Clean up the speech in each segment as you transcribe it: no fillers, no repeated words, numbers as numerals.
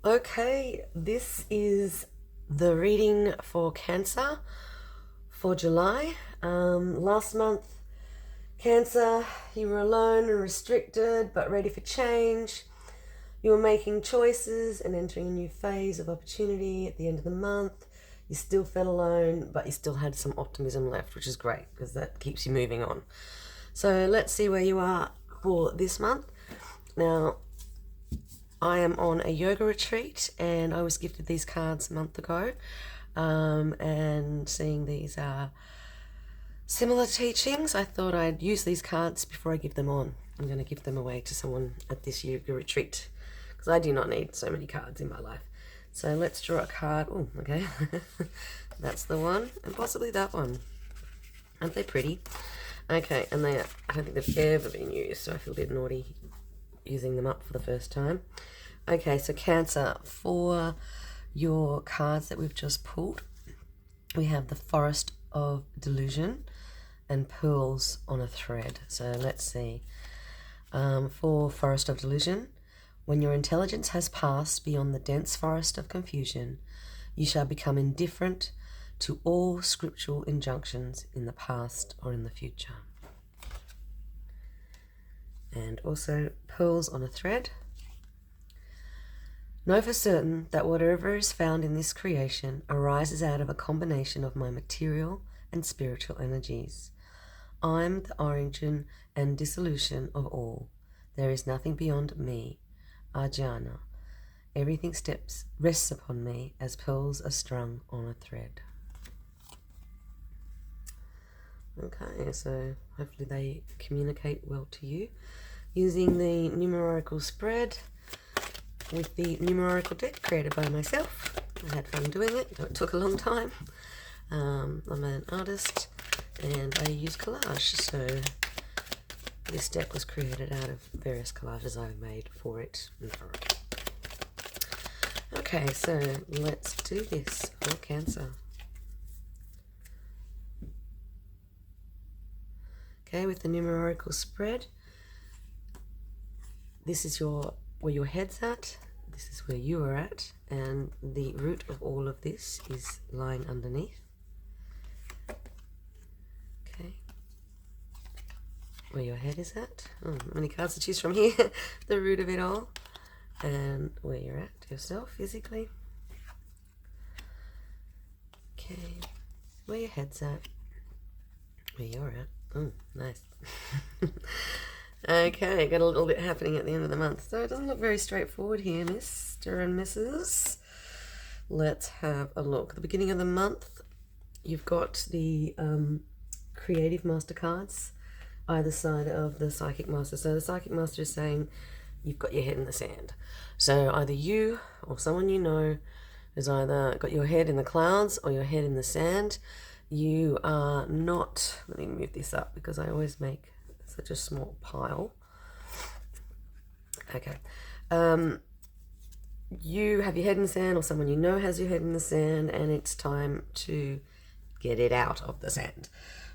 Okay, this is the reading for Cancer for July. Last month, Cancer, you were alone and restricted but ready for change. You were making choices and entering a new phase of opportunity at the end of the month. You still felt alone, but you still had some optimism left, which is great because that keeps you moving on. So let's see where you are for this month. Now, I am on a yoga retreat and I was gifted these cards a month ago, and seeing these similar teachings, I thought I'd use these cards before I give them on. I'm going to give them away to someone at this yoga retreat because I do not need so many cards in my life. So let's draw a card. Oh, okay. That's the one, and possibly that one. Aren't they pretty? Okay, and I don't think they've ever been used, so I feel a bit naughty using them up for the first time. Okay, so Cancer, for your cards that we've just pulled, we have the Forest of Delusion and Pearls on a Thread. So let's see. For Forest of Delusion, when your intelligence has passed beyond the dense forest of confusion, you shall become indifferent to all scriptural injunctions in the past or in the future. And also Pearls on a Thread. Know for certain that whatever is found in this creation arises out of a combination of my material and spiritual energies. I'm the origin and dissolution of all. There is nothing beyond me, Ajna. Everything rests upon me as pearls are strung on a thread. Okay, so hopefully they communicate well to you. Using the numerical spread with the numerical deck created by myself. I had fun doing it, though it took a long time. I'm an artist and I use collage, so this deck was created out of various collages I've made for it and for it. Okay, so let's do this for Cancer. Okay, with the numerical spread, this is where your head's at, this is where you are at, and the root of all of this is lying underneath. Okay, where your head is at, many cards to choose from here. The root of it all, and where you're at yourself physically. Okay, where your head's at, where you're at. Oh, nice. Okay, got a little bit happening at the end of the month. So it doesn't look very straightforward here, Mr. and Mrs. Let's have a look. At the beginning of the month, you've got the Creative Master cards either side of the Psychic Master. So the Psychic Master is saying you've got your head in the sand. So either you or someone you know has either got your head in the clouds or your head in the sand. You are not, let me move this up because I always make such a small pile. Okay. You have your head in the sand, or someone you know has your head in the sand, and it's time to get it out of the sand.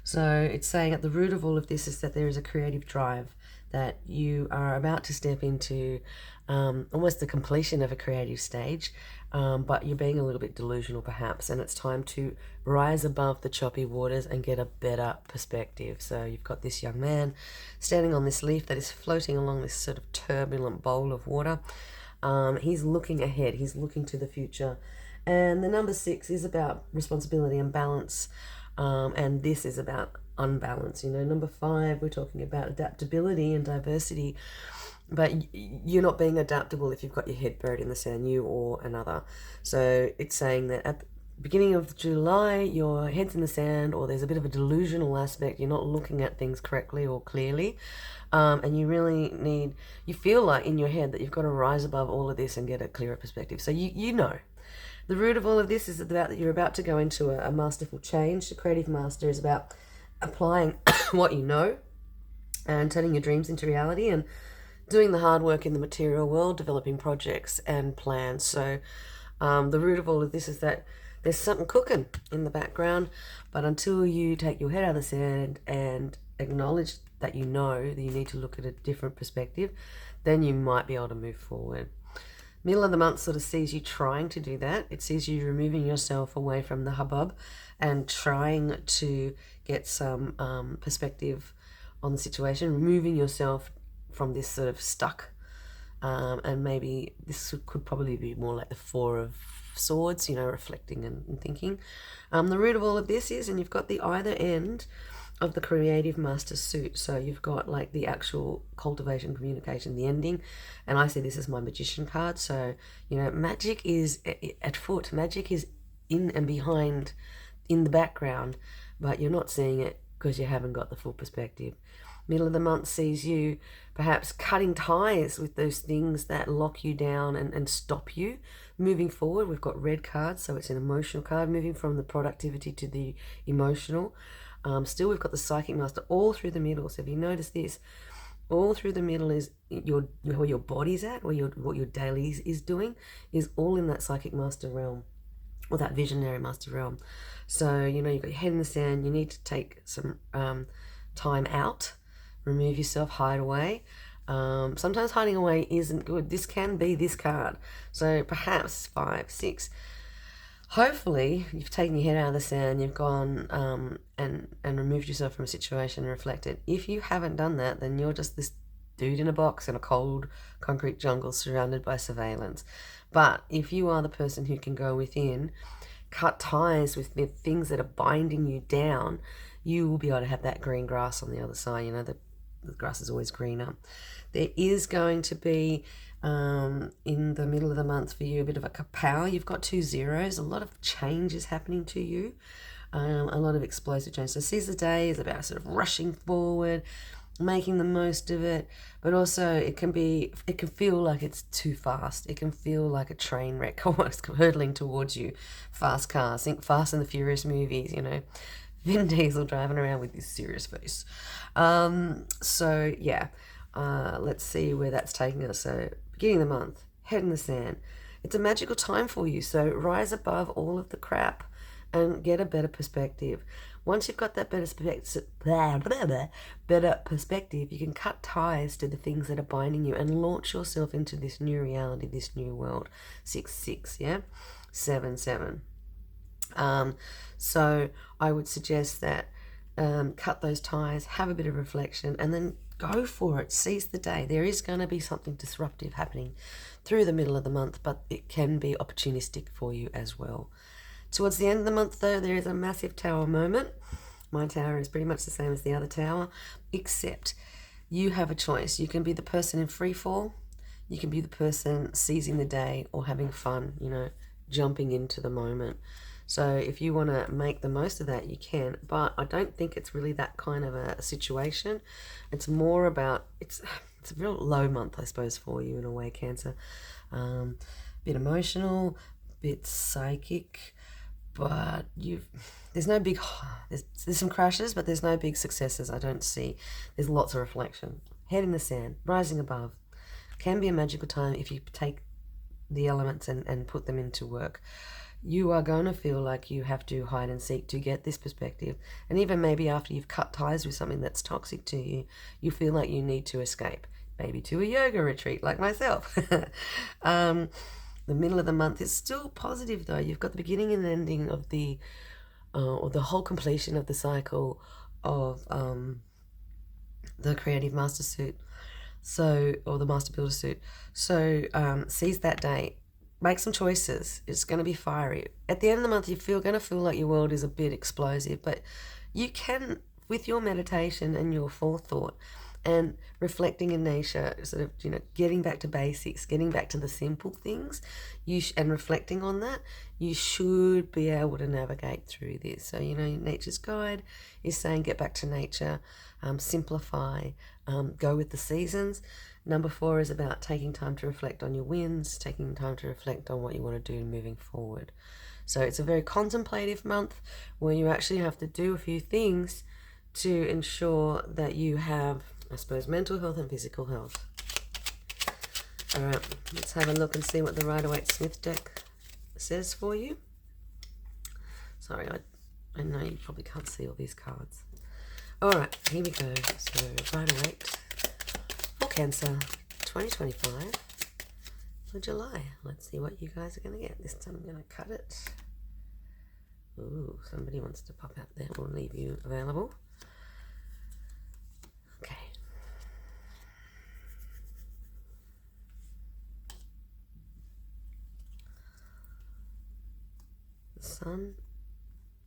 So it's saying at the root of all of this is that there is a creative drive that you are about to step into, almost the completion of a creative stage, but you're being a little bit delusional perhaps, and it's time to rise above the choppy waters and get a better perspective. So you've got this young man standing on this leaf that is floating along this sort of turbulent bowl of water. He's looking ahead, he's looking to the future, and the number 6 is about responsibility and balance, and this is about unbalance. You know, number 5, we're talking about adaptability and diversity, but you're not being adaptable if you've got your head buried in the sand, you or another. So it's saying that at the beginning of July, your head's in the sand, or there's a bit of a delusional aspect. You're not looking at things correctly or clearly, and you really need, you feel like in your head that you've got to rise above all of this and get a clearer perspective. So you know. The root of all of this is about that you're about to go into a masterful change. The Creative Master is about applying what you know and turning your dreams into reality and doing the hard work in the material world, developing projects and plans. So the root of all of this is that there's something cooking in the background, but until you take your head out of the sand and acknowledge that you know that you need to look at a different perspective, then you might be able to move forward. Middle of the month sort of sees you trying to do that. It sees you removing yourself away from the hubbub and trying to get some perspective on the situation, removing yourself from this sort of stuck. And maybe this could probably be more like the Four of Swords, reflecting and thinking. The root of all of this is, and you've got the either end of the creative master suit. So you've got like the actual cultivation, communication, the ending. And I see this as my magician card. So, magic is at foot. Magic is in and behind, in the background, but you're not seeing it because you haven't got the full perspective. Middle of the month sees you perhaps cutting ties with those things that lock you down and stop you moving forward. We've got red cards, so it's an emotional card, moving from the productivity to the emotional. Still, we've got the psychic master all through the middle. So if you notice this, all through the middle is where your body's at, what your daily is doing, is all in that psychic master realm, or that visionary master realm. So, you've got your head in the sand. You need to take some time out, remove yourself, hide away. Sometimes hiding away isn't good. This can be this card. So perhaps 5, 6. Hopefully, you've taken your head out of the sand, you've gone and removed yourself from a situation and reflected. If you haven't done that, then you're just this dude in a box in a cold concrete jungle surrounded by surveillance. But if you are the person who can go within, cut ties with the things that are binding you down, you will be able to have that green grass on the other side. The grass is always greener. There is going to be, in the middle of the month for you, a bit of a kapow. You've got 2 zeros. A lot of change is happening to you. A lot of explosive change. So seize the day is about sort of rushing forward, making the most of it, but also it can feel like it's too fast. It can feel like a train wreck almost hurtling towards you. Fast cars. Think Fast and the Furious movies, Vin Diesel driving around with this serious face. So yeah, let's see where that's taking us. So beginning of the month, head in the sand. It's a magical time for you. So rise above all of the crap and get a better perspective. Once you've got that better perspective, you can cut ties to the things that are binding you and launch yourself into this new reality, this new world. 6, 6, yeah? 7, 7. So I would suggest that cut those ties, have a bit of reflection, and then go for it. Seize the day. There is going to be something disruptive happening through the middle of the month, but it can be opportunistic for you as well. Towards the end of the month, though, there is a massive tower moment. My tower is pretty much the same as the other tower, except you have a choice. You can be the person in free fall. You can be the person seizing the day or having fun, jumping into the moment. So if you want to make the most of that, you can. But I don't think it's really that kind of a situation. It's more about, it's a real low month, I suppose, for you in a way, Cancer. Bit emotional, bit psychic, but there's no big, there's some crashes, but there's no big successes I don't see. There's lots of reflection. Head in the sand, rising above. Can be a magical time if you take the elements and put them into work. You are going to feel like you have to hide and seek to get this perspective. And even maybe after you've cut ties with something that's toxic to you, you feel like you need to escape. Maybe to a yoga retreat like myself. The middle of the month is still positive though. You've got the beginning and ending of or the whole completion of the cycle of the creative master suit. Or the master builder suit. So seize that day. Make some choices. It's going to be fiery. At the end of the month, you're going to feel like your world is a bit explosive, but you can, with your meditation and your forethought and reflecting in nature, sort of, getting back to basics, getting back to the simple things, and reflecting on that, you should be able to navigate through this. So, nature's guide is saying get back to nature, simplify, go with the seasons. Number 4 is about taking time to reflect on your wins, taking time to reflect on what you want to do moving forward. So it's a very contemplative month where you actually have to do a few things to ensure that you have, I suppose, mental health and physical health. All right, let's have a look and see what the Rider-Waite-Smith deck says for you. Sorry, I know you probably can't see all these cards. All right, here we go. So Rider-Waite for Cancer 2025. for July. Let's see what you guys are going to get. This time I'm going to cut it. Ooh, somebody wants to pop out there. We'll leave you available. Okay. The sun.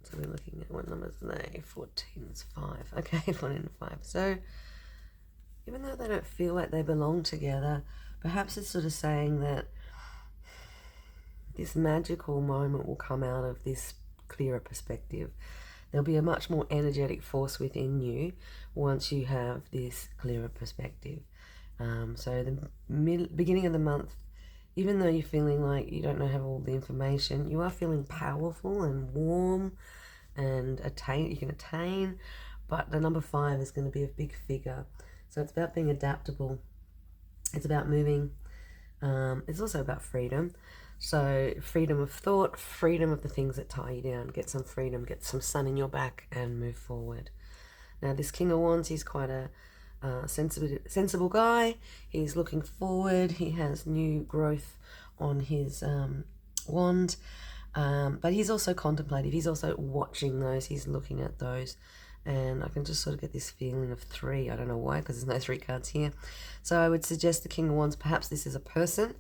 So we're looking at what numbers are they? 14 is 5. Okay, 14 and 5. So even though they don't feel like they belong together, perhaps it's sort of saying that this magical moment will come out of this clearer perspective. There'll be a much more energetic force within you once you have this clearer perspective. So the beginning of the month, even though you're feeling like you don't have all the information, you are feeling powerful and warm and you can attain. But the number 5 is going to be a big figure. So it's about being adaptable. It's about moving. It's also about freedom. So freedom of thought, freedom of the things that tie you down. Get some freedom, get some sun in your back and move forward. Now this King of Wands, he's quite a sensible guy. He's looking forward. He has new growth on his wand. But he's also contemplative. He's also watching those. He's looking at those. And I can just sort of get this feeling of 3. I don't know why, because there's no 3 cards here. So I would suggest the King of Wands, perhaps this is a person,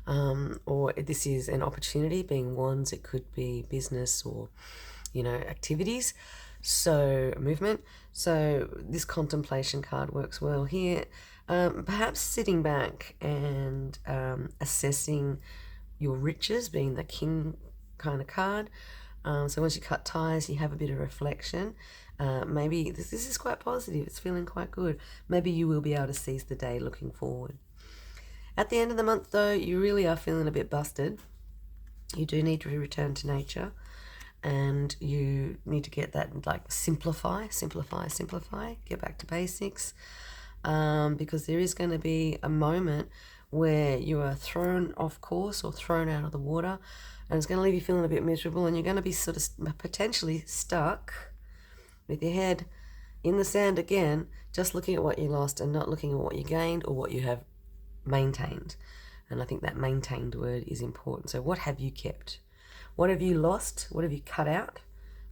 or this is an opportunity. Being Wands, it could be business or, activities. So movement. So this contemplation card works well here. Perhaps sitting back and assessing your riches, being the King kind of card. So once you cut ties, you have a bit of reflection. Maybe this is quite positive. It's feeling quite good. Maybe you will be able to seize the day looking forward. At the end of the month, though, you really are feeling a bit busted. You do need to return to nature. And you need to get that, simplify. Get back to basics. Because there is going to be a moment where you are thrown off course or thrown out of the water. And it's going to leave you feeling a bit miserable. And you're going to be sort of potentially stuck with your head in the sand again, just looking at what you lost and not looking at what you gained or what you have maintained. And I think that maintained word is important. So what have you kept? What have you lost? What have you cut out?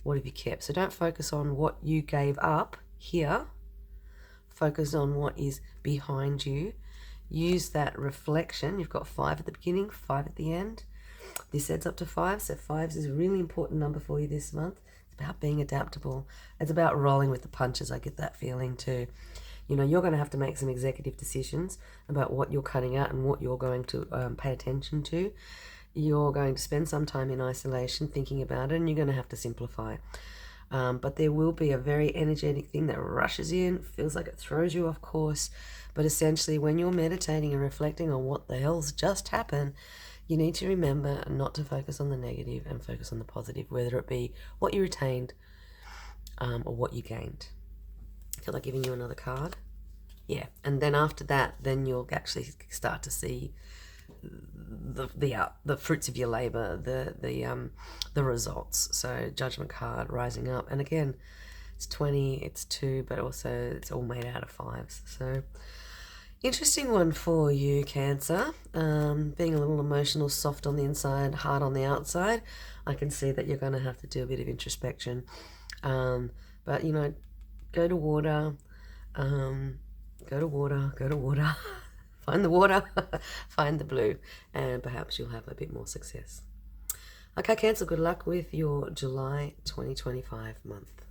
What have you kept? So don't focus on what you gave up here. Focus on what is behind you. Use that reflection. You've got 5 at the beginning, 5 at the end. This adds up to 5. So 5 is a really important number for you this month. It's about being adaptable. It's about rolling with the punches. I get that feeling too. You're going to have to make some executive decisions about what you're cutting out and what you're going to pay attention to. You're going to spend some time in isolation thinking about it, and you're going to have to simplify. But there will be a very energetic thing that rushes in, feels like it throws you off course. But essentially, when you're meditating and reflecting on what the hell's just happened, you need to remember not to focus on the negative and focus on the positive, whether it be what you retained or what you gained. I feel like giving you another card. Yeah, and then after that, then you'll actually start to see the fruits of your labor, the results. So Judgment card rising up, and again, it's 20, it's 2, but also it's all made out of 5s. So interesting one for you, Cancer. Being a little emotional, soft on the inside, hard on the outside. I can see that you're going to have to do a bit of introspection. But go to water. Go to water. Find the water, find the blue, and perhaps you'll have a bit more success. Okay, Cancer, good luck with your July 2025 month.